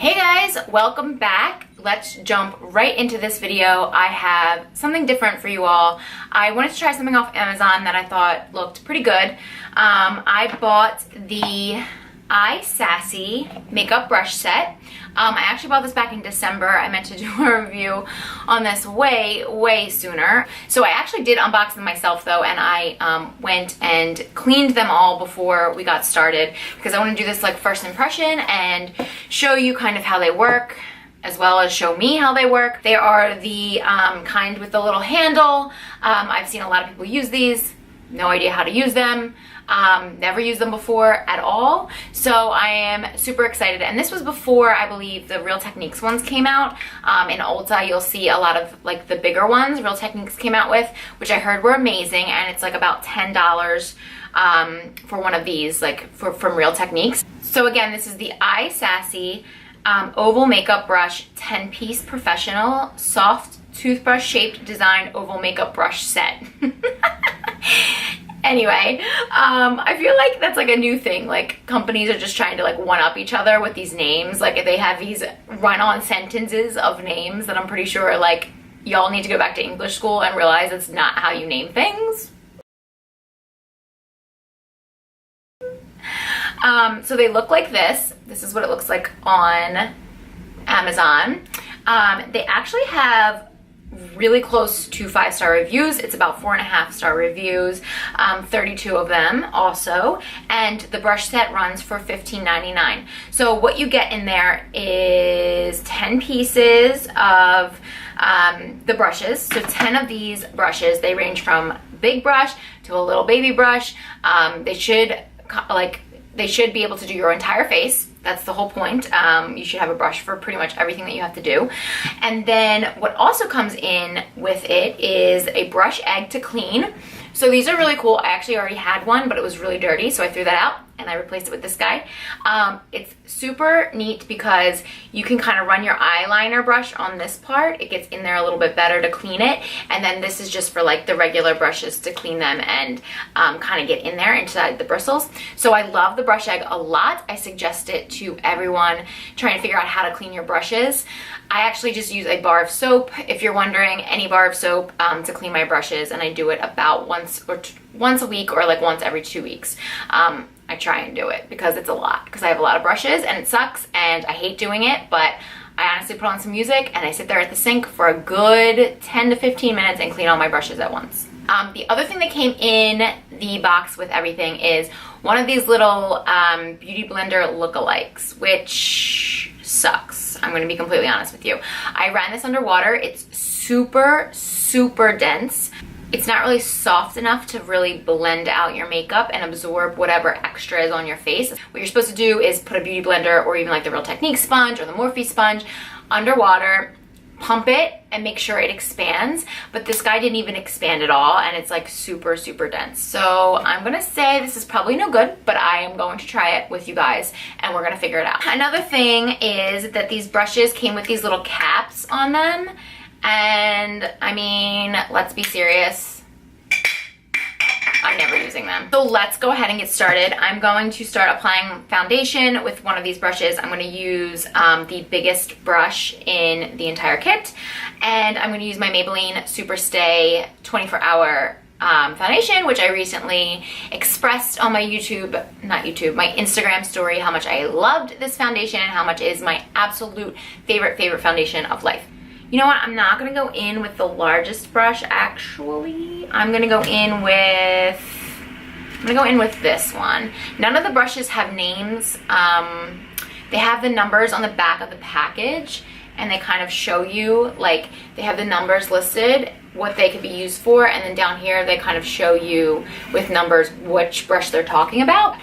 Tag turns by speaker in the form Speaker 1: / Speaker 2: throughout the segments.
Speaker 1: Hey guys, welcome back. Let's jump right into this video. I have something different for you all. I wanted to try something off Amazon that I thought looked pretty good. I bought the Isassy makeup brush set. I actually bought this back in December. I meant to do a review on this way sooner. So I actually did unbox them myself though, and I went and cleaned them all before we got started because I want to do this like first impression and show you kind of how they work, as well as show me how they work. They are the kind with the little handle. I've seen a lot of people use these. No idea how to use them. Never used them before at all. So I am super excited. And this was before, I believe, the Real Techniques ones came out. In Ulta, you'll see a lot of like the bigger ones Real Techniques came out with, which I heard were amazing. And it's like about $10 for one of these, like from Real Techniques. So again, this is the Isassy oval makeup brush 10-piece professional soft toothbrush shaped design oval makeup brush set. Anyway, I feel like that's like a new thing. Like companies are just trying to like one up each other with these names. Like they have these run-on sentences of names that I'm pretty sure like y'all need to go back to English school and realize it's not how you name things. So they look like this. This is what it looks like on Amazon. They actually have really close to 5-star reviews. It's about 4.5-star reviews, 32 of them also, and the brush set runs for $15.99. So what you get in there is 10 pieces of the brushes. So 10 of these brushes, they range from big brush to a little baby brush. They should be able to do your entire face. That's the whole point. You should have a brush for pretty much everything that you have to do. And then what also comes in with it is a brush egg to clean. So these are really cool. I actually already had one, but it was really dirty, so I threw that out and I replaced it with this guy. It's super neat because you can kind of run your eyeliner brush on this part. It gets in there a little bit better to clean it. And then this is just for like the regular brushes to clean them and kind of get in there inside the bristles. So I love the brush egg a lot. I suggest it to everyone trying to figure out how to clean your brushes. I actually just use a bar of soap, if you're wondering, any bar of soap to clean my brushes, and I do it about once a week or like once every 2 weeks. I try and do it because it's a lot, because I have a lot of brushes and it sucks and I hate doing it, but I honestly put on some music and I sit there at the sink for a good 10 to 15 minutes and clean all my brushes at once. The other thing that came in the box with everything is one of these little Beauty Blender lookalikes, which sucks. I'm going to be completely honest with you. I ran this underwater. It's super dense. It's not really soft enough to really blend out your makeup and absorb whatever extra is on your face. What you're supposed to do is put a Beauty Blender or even like the Real Techniques sponge or the Morphe sponge underwater, pump it and make sure it expands, but this guy didn't even expand at all, and it's like super dense. So I'm gonna say this is probably no good, but I am going to try it with you guys and we're gonna figure it out. Another thing is that these brushes came with these little caps on them, and I mean, let's be serious, I'm never using them. So let's go ahead and get started. I'm going to start applying foundation with one of these brushes. I'm going to use the biggest brush in the entire kit, and I'm going to use my Maybelline Superstay 24-hour foundation, which I recently expressed on my my Instagram story how much I loved this foundation and how much it is my absolute favorite foundation of life. You know what, I'm not going to go in with the largest brush, actually. I'm going to go in with this one. None of the brushes have names. They have the numbers on the back of the package, and they kind of show you, like, they have the numbers listed, what they could be used for, and then down here they kind of show you with numbers which brush they're talking about.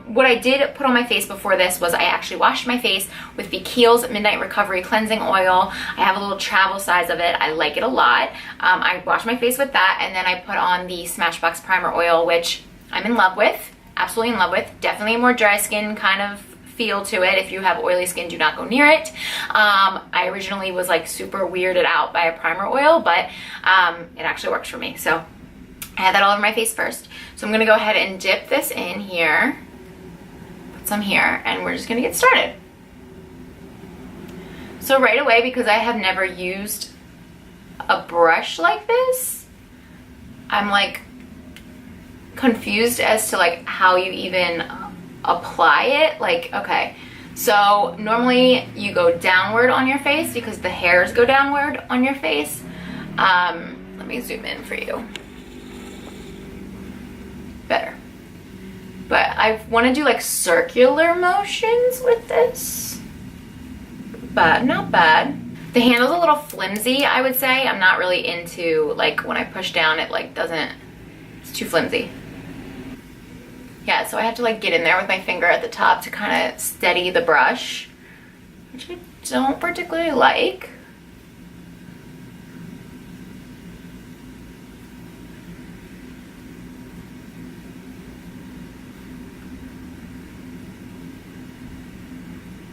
Speaker 1: What I did put on my face before this was I actually washed my face with the Kiehl's Midnight Recovery Cleansing Oil. I have a little travel size of it. I like it a lot. I washed my face with that, and then I put on the Smashbox Primer Oil, which I'm in love with, absolutely in love with. Definitely a more dry skin kind of feel to it. If you have oily skin, do not go near it. I originally was like super weirded out by a primer oil, but it actually works for me. So I had that all over my face first. So I'm gonna go ahead and dip this in here, put some here, and we're just gonna get started. So right away, because I have never used a brush like this, I'm like confused as to like how you even apply it. Like, okay, so normally you go downward on your face because the hairs go downward on your face. Let me zoom in for you. Better. But I want to do like circular motions with this, but not bad. The handle's a little flimsy, I would say. I'm not really into, like, when I push down, it like doesn't, it's too flimsy. Yeah, so I have to like get in there with my finger at the top to kind of steady the brush, which I don't particularly like.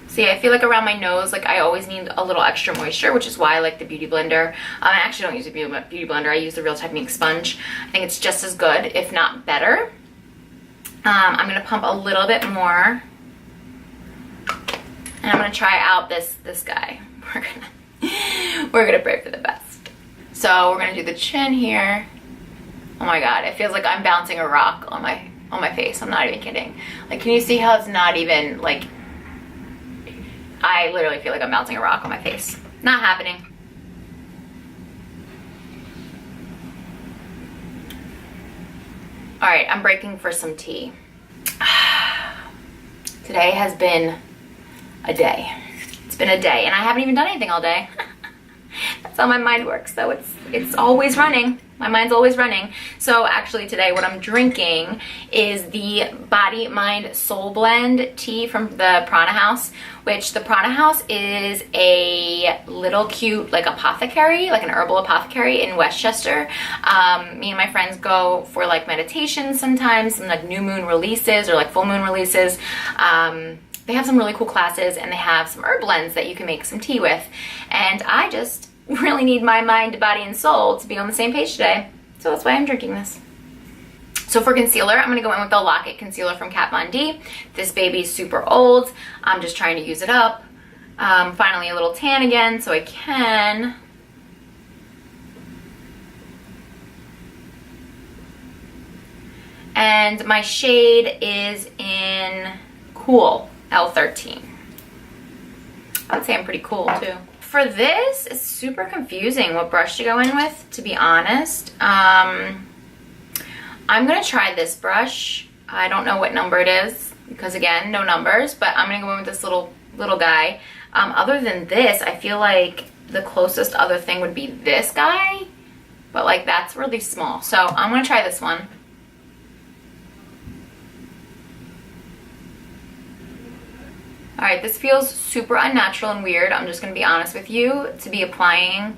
Speaker 1: See, I feel like around my nose, like I always need a little extra moisture, which is why I like the Beauty Blender. I actually don't use a Beauty Blender. I use the Real Technique sponge. I think it's just as good, if not better. I'm gonna pump a little bit more, and I'm gonna try out this guy. We're gonna pray for the best. So we're gonna do the chin here. Oh my god, it feels like I'm bouncing a rock on my face. I'm not even kidding. Like, can you see how it's not even like? I literally feel like I'm bouncing a rock on my face. Not happening. All right, I'm breaking for some tea. Today has been a day. It's been a day, and I haven't even done anything all day. That's how my mind works, so it's always running. My mind's always running. So actually today what I'm drinking is the Body Mind Soul Blend tea from the Prana House, which the Prana House is a little cute like apothecary, like an herbal apothecary in Westchester. Me and my friends go for like meditation sometimes, some like new moon releases or like full moon releases. They have some really cool classes, and they have some herb blends that you can make some tea with. And I just really need my mind, body, and soul to be on the same page today. So that's why I'm drinking this. So for concealer, I'm going to go in with the Lock-It Concealer from Kat Von D. This baby's super old. I'm just trying to use it up. Finally a little tan again, so I can. And my shade is in Cool L13. I would say I'm pretty cool too. For this, it's super confusing what brush to go in with, to be honest. I'm gonna try this brush. I don't know what number it is because again, no numbers, but I'm gonna go in with this little guy. Other than this, I feel like the closest other thing would be this guy, but like that's really small. So I'm gonna try this one. All right, this feels super unnatural and weird. I'm just gonna be honest with you. To be applying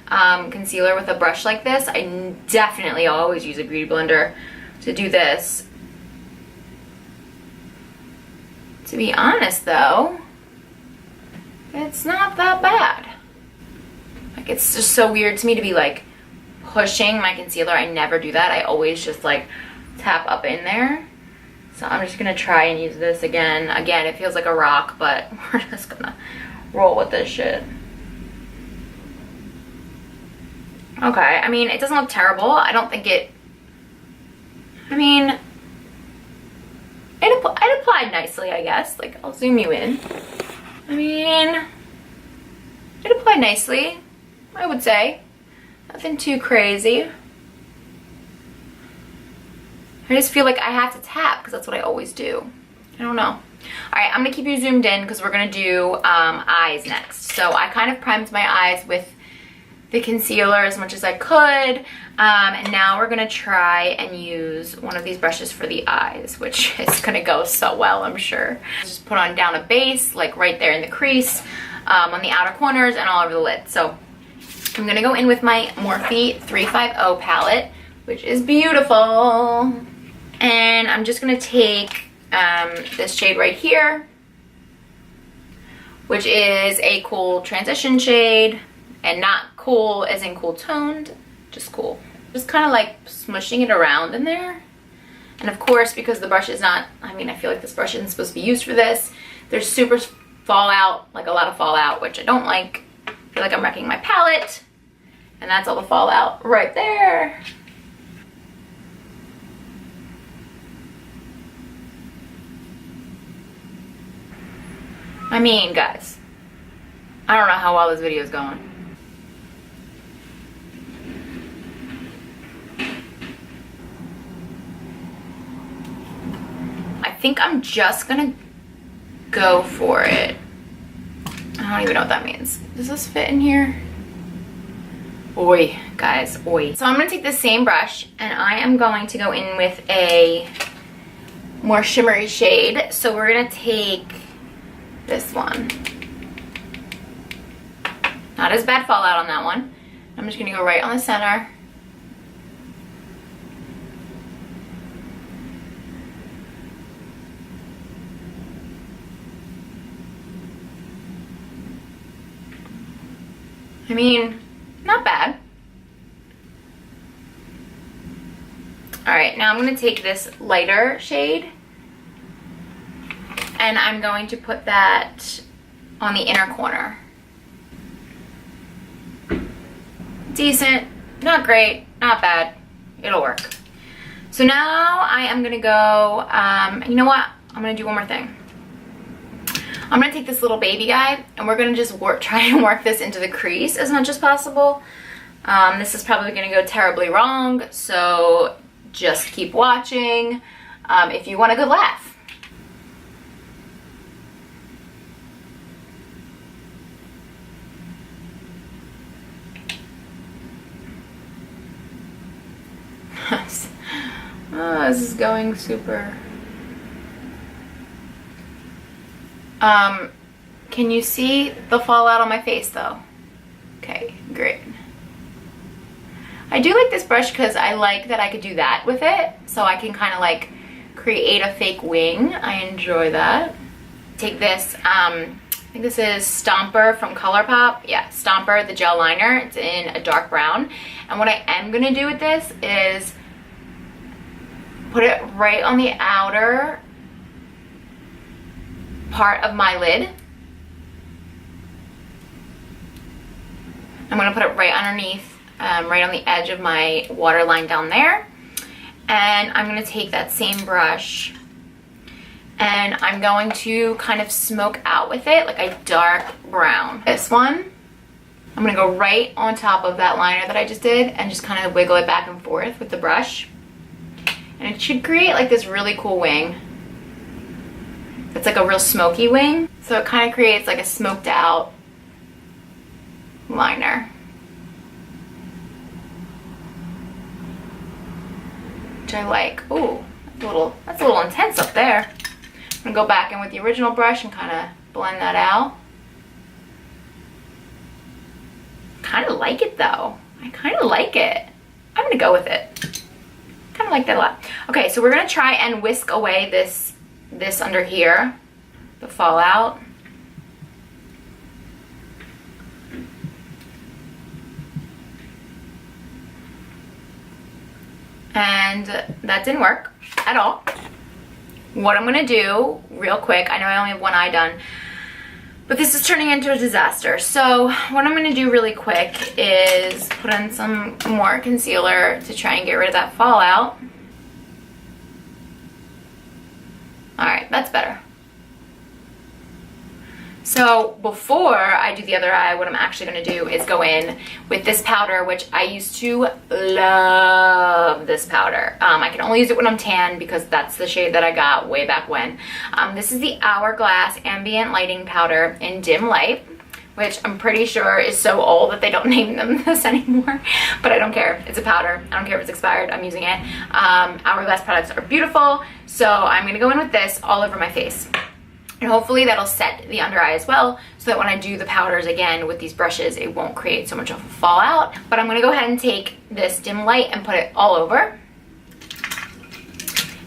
Speaker 1: concealer with a brush like this, I definitely always use a Beauty Blender to do this. To be honest though, it's not that bad. Like, it's just so weird to me to be like pushing my concealer. I never do that. I always just like tap up in there. So I'm just gonna try and use this again. Again, it feels like a rock, but we're just gonna roll with this shit. Okay, I mean, it doesn't look terrible. I don't think it, I mean, it applied nicely, I guess. Like, I'll zoom you in. I mean, it applied nicely, I would say. Nothing too crazy. I just feel like I have to tap because that's what I always do. I don't know. All right, I'm gonna keep you zoomed in because we're gonna do eyes next. So I kind of primed my eyes with the concealer as much as I could. And now we're gonna try and use one of these brushes for the eyes, which is gonna go so well, I'm sure. Just put on down a base, like right there in the crease, on the outer corners and all over the lid. So I'm gonna go in with my Morphe 350 palette, which is beautiful. And I'm just gonna take this shade right here, which is a cool transition shade, and not cool as in cool toned, just cool. Just kind of like smushing it around in there. And of course, because the brush is not, I mean, I feel like this brush isn't supposed to be used for this, there's super fallout, like a lot of fallout, which I don't like. I feel like I'm wrecking my palette. And that's all the fallout right there. I mean, guys, I don't know how well this video is going. I think I'm just gonna go for it. I don't even know what that means. Does this fit in here? Oi, guys, oi. So I'm gonna take the same brush and I am going to go in with a more shimmery shade. So we're gonna take this one. Not as bad fallout on that one. I'm just gonna go right on the center. I mean, not bad. All right, now I'm gonna take this lighter shade and I'm going to put that on the inner corner. Decent, not great, not bad, it'll work. So now I am gonna go, you know what? I'm gonna do one more thing. I'm gonna take this little baby guy and we're gonna just try and work this into the crease as much as possible. This is probably gonna go terribly wrong, so just keep watching if you want a good laugh. Oh, this is going super. Can you see the fallout on my face though? Okay, great. I do like this brush because I like that I could do that with it. So I can kind of like create a fake wing. I enjoy that. Take this, I think this is Stomper from ColourPop. Yeah, Stomper, the gel liner. It's in a dark brown. And what I am gonna do with this is put it right on the outer part of my lid. I'm gonna put it right underneath, right on the edge of my waterline down there. And I'm gonna take that same brush and I'm going to kind of smoke out with it like a dark brown. This one, I'm gonna go right on top of that liner that I just did and just kind of wiggle it back and forth with the brush. And it should create like this really cool wing. It's like a real smoky wing. So it kind of creates like a smoked out liner. Which I like. Ooh, that's a little intense up there. I'm gonna go back in with the original brush and kind of blend that out. Kind of like it though. I kind of like it. I'm gonna go with it. Kind of like that a lot. Okay, so we're gonna try and whisk away this under here, the fallout. And that didn't work at all. What I'm gonna do real quick, I know I only have one eye done, but this is turning into a disaster. So what I'm gonna do really quick is put in some more concealer to try and get rid of that fallout. All right, that's better. So before I do the other eye, what I'm actually gonna do is go in with this powder, which I used to love this powder. I can only use it when I'm tan because that's the shade that I got way back when. This is the Hourglass Ambient Lighting Powder in Dim Light, which I'm pretty sure is so old that they don't name them this anymore, but I don't care. It's a powder. I don't care if it's expired. I'm using it. Hourglass products are beautiful, so I'm gonna go in with this all over my face. And hopefully that'll set the under eye as well, so that when I do the powders again with these brushes, it won't create so much of a fallout. But I'm gonna go ahead and take this Dim Light and put it all over.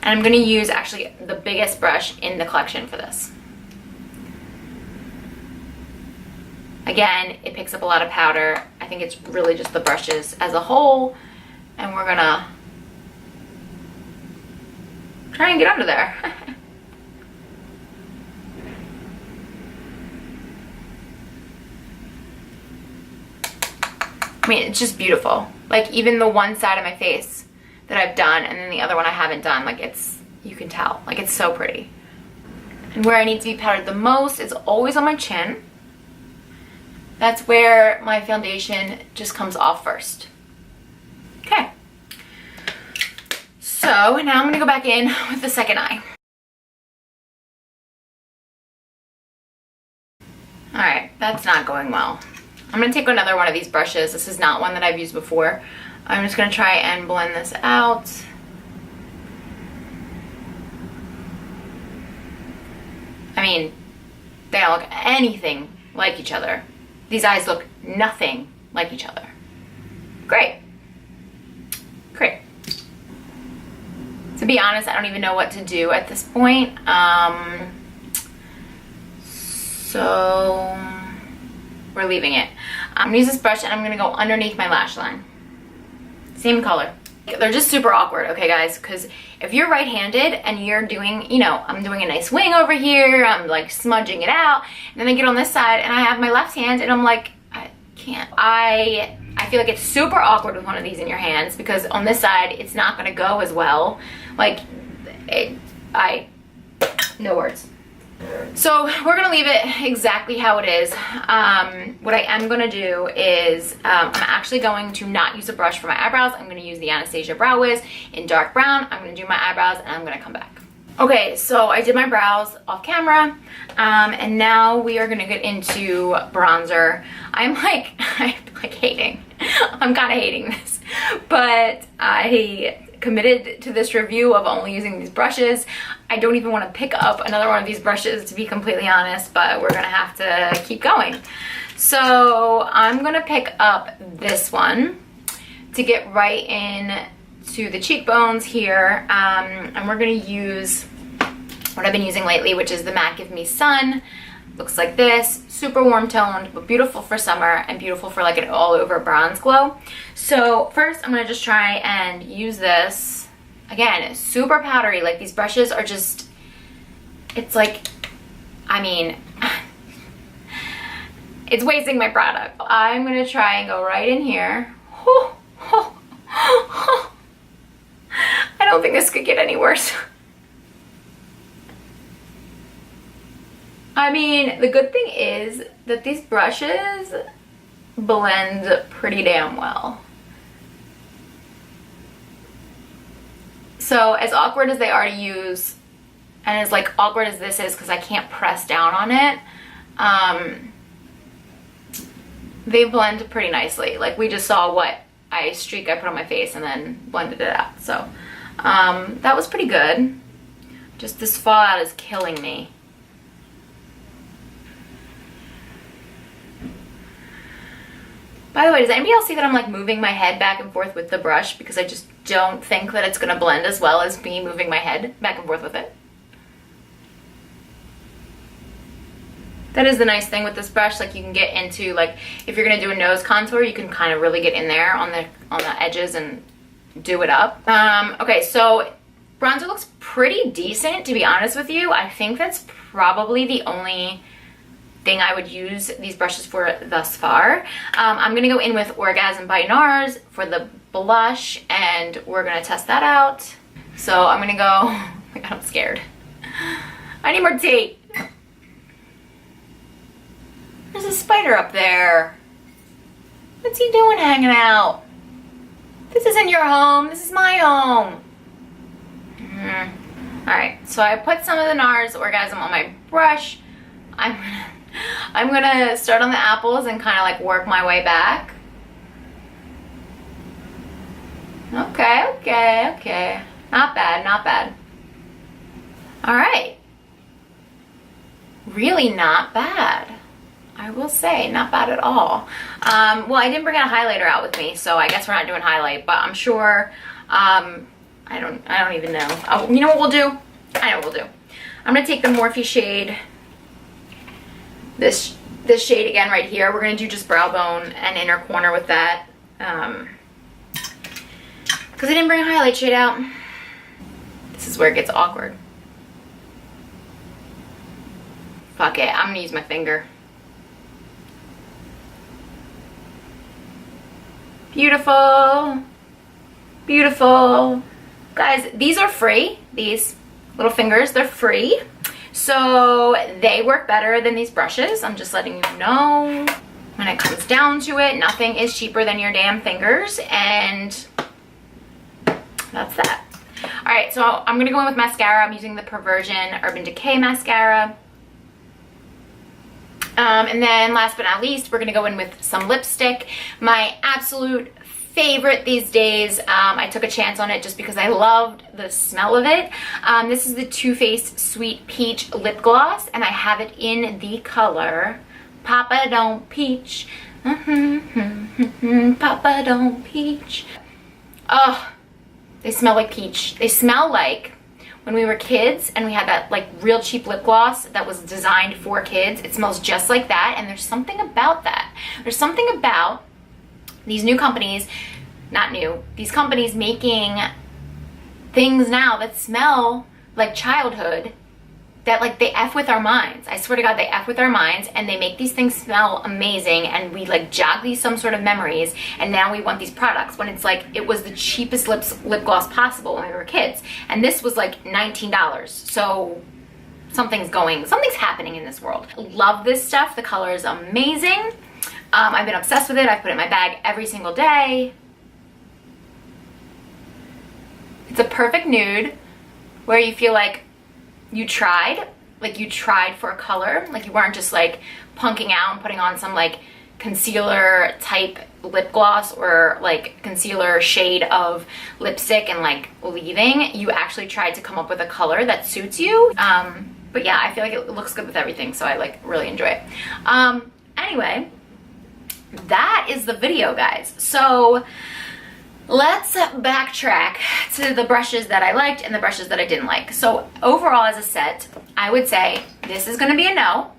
Speaker 1: And I'm gonna use actually the biggest brush in the collection for this. Again, it picks up a lot of powder. I think it's really just the brushes as a whole. And we're gonna try and get under there. mean, it's just beautiful. Like even the one side of my face that I've done and then the other one I haven't done, like you can tell, like it's so pretty. And where I need to be powdered the most is always on my chin. That's where my foundation just comes off first. Okay. So now I'm gonna go back in with the second eye. All right, that's not going well. I'm gonna take another one of these brushes. This is not one that I've used before. I'm just gonna try and blend this out. I mean, they don't look anything like each other. These eyes look nothing like each other. Great. Great. To be honest, I don't even know what to do at this point. So we're leaving it. I'm gonna use this brush and I'm gonna go underneath my lash line. Same color. They're just super awkward, okay guys, because if you're right-handed and you're doing, you know, I'm doing a nice wing over here, I'm like smudging it out, and then I get on this side and I have my left hand and I'm like, I can't. I feel like it's super awkward with one of these in your hands because on this side it's not gonna go as well. Like, no words. So we're gonna leave it exactly how it is. What I am gonna do is I'm actually going to not use a brush for my eyebrows. I'm gonna use the Anastasia Brow Wiz in dark brown. I'm gonna do my eyebrows and I'm gonna come back. Okay, so I did my brows off camera, and now we are gonna get into bronzer. I'm like hating. I'm kind of hating this, but I committed to this review of only using these brushes. I don't even want to pick up another one of these brushes, to be completely honest, but we're gonna have to keep going. So I'm gonna pick up this one to get right in to the cheekbones here, and we're gonna use what I've been using lately, which is the MAC Give Me Sun. Looks like this, super warm toned, but beautiful for summer and beautiful for like an all over bronze glow. So first I'm gonna just try and use this. Again, super powdery, like these brushes are just, it's like, I mean, it's wasting my product. I'm gonna try and go right in here. I don't think this could get any worse. I mean, the good thing is that these brushes blend pretty damn well. So as awkward as they are to use, and as like awkward as this is because I can't press down on it, they blend pretty nicely. Like we just saw what streak I put on my face and then blended it out. So that was pretty good. Just this fallout is killing me. By the way, does anybody else see that I'm like moving my head back and forth with the brush because I just don't think that it's gonna blend as well as me moving my head back and forth with it? That is the nice thing with this brush, like you can get into, like if you're gonna do a nose contour, you can kind of really get in there on the edges and do it up. Okay, so bronzer looks pretty decent, to be honest with you. I think that's probably the only thing I would use these brushes for thus far. I'm gonna go in with Orgasm by NARS for the blush, and we're gonna test that out. So I'm gonna go, oh my God, I'm scared. I need more tea. There's a spider up there. What's he doing hanging out? This isn't your home, this is my home. All right, so I put some of the NARS Orgasm on my brush. I'm gonna start on the apples and kind of like work my way back. Okay. Not bad, not bad. All right. Really not bad. I will say, not bad at all. Well, I didn't bring a highlighter out with me, so I guess we're not doing highlight, but I'm sure, I don't even know. Oh, you know what we'll do? I know what we'll do. I'm gonna take the Morphe shade, this shade again right here. We're gonna do just brow bone and inner corner with that. Because I didn't bring a highlight shade out. This is where it gets awkward. Fuck it, I'm gonna use my finger. Beautiful. Beautiful. Guys, these are free. These little fingers, they're free. So they work better than these brushes. I'm just letting you know. When it comes down to it, nothing is cheaper than your damn fingers, and that's that. All right, so I'm gonna go in with mascara. I'm using the Perversion Urban Decay mascara. And then last but not least, we're gonna go in with some lipstick. My absolute favorite these days. I took a chance on it just because I loved the smell of it. This is the Too Faced Sweet Peach Lip Gloss, and I have it in the color Papa Don't Peach. Papa Don't Peach. Oh, they smell like peach. They smell like when we were kids and we had that like real cheap lip gloss that was designed for kids. It smells just like that, and there's something about that. There's something about these new companies, not new, these companies making things now that smell like childhood, that like they F with our minds. I swear to God, they F with our minds, and they make these things smell amazing, and we like jog these some sort of memories, and now we want these products when it's like it was the cheapest lip gloss possible when we were kids, and this was like $19. So something's happening in this world. Love this stuff. The color is amazing. I've been obsessed with it. I've put it in my bag every single day. It's a perfect nude where you feel like you tried for a color, like you weren't just like punking out and putting on some like concealer type lip gloss or like concealer shade of lipstick and like leaving. You actually tried to come up with a color that suits you. But yeah, I feel like it looks good with everything, so I like really enjoy it. Anyway, that is the video, guys. So let's backtrack to the brushes that I liked and the brushes that I didn't like. So overall as a set, I would say this is gonna be a no.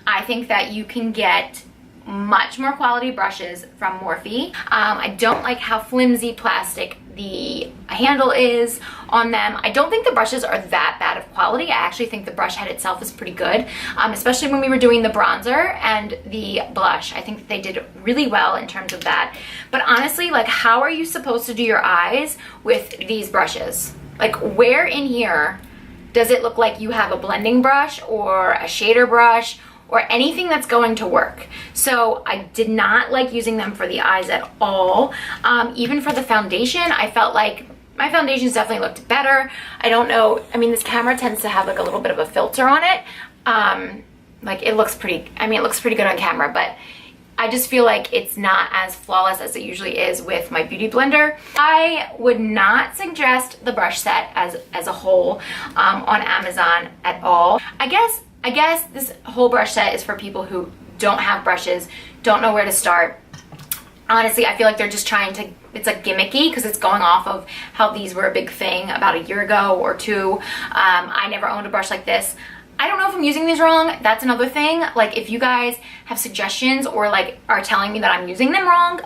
Speaker 1: I think that you can get much more quality brushes from Morphe. I don't like how flimsy plastic the handle is on them. I don't think the brushes are that bad of quality. I actually think the brush head itself is pretty good, especially when we were doing the bronzer and the blush. I think that they did really well in terms of that. But honestly, like, how are you supposed to do your eyes with these brushes? Like, where in here does it look like you have a blending brush or a shader brush or anything that's going to work? So I did not like using them for the eyes at all. Even for the foundation, I felt like my foundations definitely looked better. I don't know, I mean, this camera tends to have like a little bit of a filter on it. Like it looks pretty, I mean, it looks pretty good on camera, but I just feel like it's not as flawless as it usually is with my beauty blender. I would not suggest the brush set as a whole on Amazon at all. I guess this whole brush set is for people who don't have brushes, don't know where to start. Honestly, I feel like they're just trying to, it's like gimmicky because it's going off of how these were a big thing about a year ago or two. I never owned a brush like this. I don't know if I'm using these wrong. That's another thing. Like, if you guys have suggestions or like are telling me that I'm using them wrong,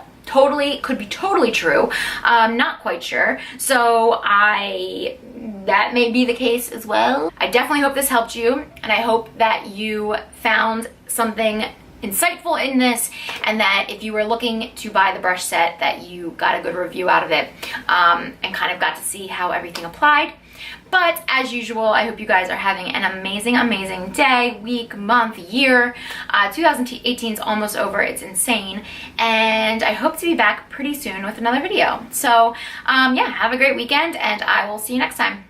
Speaker 1: could be totally true. Not quite sure. So that may be the case as well. I definitely hope this helped you, and I hope that you found something insightful in this, and that if you were looking to buy the brush set, that you got a good review out of it, and kind of got to see how everything applied. But as usual, I hope you guys are having an amazing, amazing day, week, month, year. 2018 is almost over. It's insane. And I hope to be back pretty soon with another video. So yeah, have a great weekend, and I will see you next time.